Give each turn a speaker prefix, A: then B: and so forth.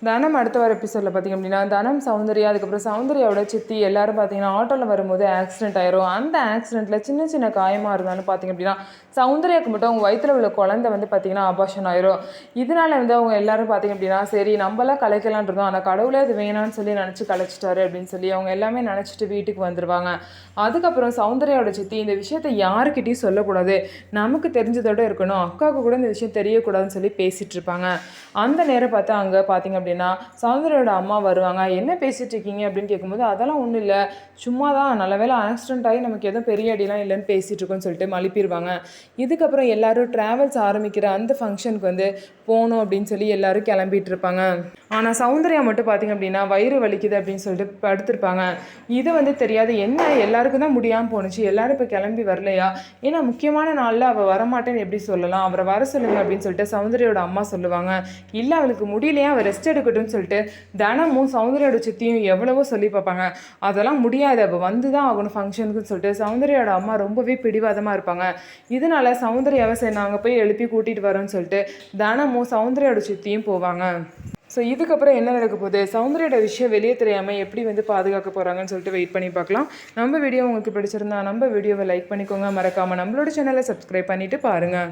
A: தனம் அடுத்த வர எபிசோடில் பார்த்திங்க அப்படின்னா தனம் சௌந்தர்யா அதுக்கப்புறம் சௌந்தர்யாவோட சித்தி எல்லாரும் பார்த்தீங்கன்னா ஆட்டோவில் வரும்போது ஆக்சிடென்ட் ஆயிரும். அந்த ஆக்சிடென்ட்டில் சின்ன சின்ன காயமாக இருந்தாலும் பார்த்திங்க அப்படின்னா சௌந்தர்யாவுக்கு மட்டும் அவங்க வயிற்றில் உள்ள குழந்தை வந்து பார்த்திங்கன்னா அபார்ஷன் ஆயிரும். இதனால வந்து அவங்க எல்லாரும் பார்த்திங்க அப்படின்னா சரி நம்மளாம் கலைக்கலான் இருந்தோம், ஆனால் கடவுளே அது வேணான்னு சொல்லி நினச்சி கலைச்சிட்டாரு அப்படின்னு சொல்லி அவங்க எல்லாமே நினச்சிட்டு வீட்டுக்கு வந்துடுவாங்க. அதுக்கப்புறம் சௌந்தர்யாவோட சித்தி இந்த விஷயத்தை யாருக்கிட்டையும் சொல்லக்கூடாது, நமக்கு தெரிஞ்சதோட இருக்கணும், அக்காவுக்கு கூட இந்த விஷயம் தெரியக்கூடாதுன்னு சொல்லி பேசிகிட்டு இருப்பாங்க. அந்த நேரம் பார்த்தா அங்கே பார்த்திங்க அப்படின்னா சௌந்தர்யோட அம்மா வருவாங்க. என்ன பேசிகிட்டு இருக்கீங்க அப்படின்னு கேட்கும்போது அதெல்லாம் ஒன்றும் இல்லை, சும்மா தான், நல்ல வேலை ஆக்சிடென்ட் ஆகி நமக்கு எதுவும் பெரிய அடிலாம் இல்லைன்னு பேசிகிட்டு இருக்கோன்னு சொல்லிட்டு மழுப்பிடுவாங்க. இதுக்கப்புறம் எல்லாரும் ட்ராவல்ஸ் ஆரம்பிக்கிற அந்த ஃபங்க்ஷனுக்கு வந்து போகணும் அப்படின்னு சொல்லி எல்லாரும் கிளம்பிட்டு இருப்பாங்க. ஆனால் சௌந்தர்யா மட்டும் பார்த்திங்க அப்படின்னா வயிறு வலிக்குது அப்படின்னு சொல்லிட்டு படுத்திருப்பாங்க. இதை வந்து தெரியாது, என்ன எல்லாருக்கும் தான் முடியாமல் போணுச்சு, எல்லாரும் இப்போ கிளம்பி வரலையா, ஏன்னா முக்கியமான நாளில் அவள் வரமாட்டேன்னு எப்படி சொல்லலாம், அவரை வர சொல்லுங்க அப்படின்னு சொல்லிட்டு சௌந்தர்யோட அம்மா சொல்லுவாங்க. இல்லை அவளுக்கு முடியலையா, அவள் ரெஸ்ட் எடுக்கட்டும்னு சொல்லிட்டு தனமும் சௌந்தர்யோட சித்தியும் எவ்வளவோ சொல்லி பார்ப்பாங்க. அதெல்லாம் முடியாது, அவள் வந்து தான் ஆகணும் ஃபங்க்ஷனுக்குன்னு சொல்லிட்டு சௌந்தர்யோட அம்மா ரொம்பவே பிடிவாதமாக இருப்பாங்க. இதனால சௌந்தர்யாவை சரி நாங்கள் போய் எழுப்பி கூட்டிகிட்டு வரோன்னு சொல்லிட்டு தனமும் சௌந்தர்யோட சித்தியும் போவாங்க. ஸோ இதுக்கப்புறம் என்ன நடக்க போகுது, சௌந்தர்யோட விஷயம் வெளியே தெரியாமல் எப்படி வந்து பாதுகாக்க போகிறாங்கன்னு சொல்லிட்டு வெயிட் பண்ணி பார்க்கலாம். நம்ம வீடியோ உங்களுக்கு பிடிச்சிருந்தா நம்ம வீடியோவை லைக் பண்ணிக்கோங்க, மறக்காமல் நம்மளோட சேனலை சப்ஸ்கிரைப் பண்ணிவிட்டு பாருங்கள்.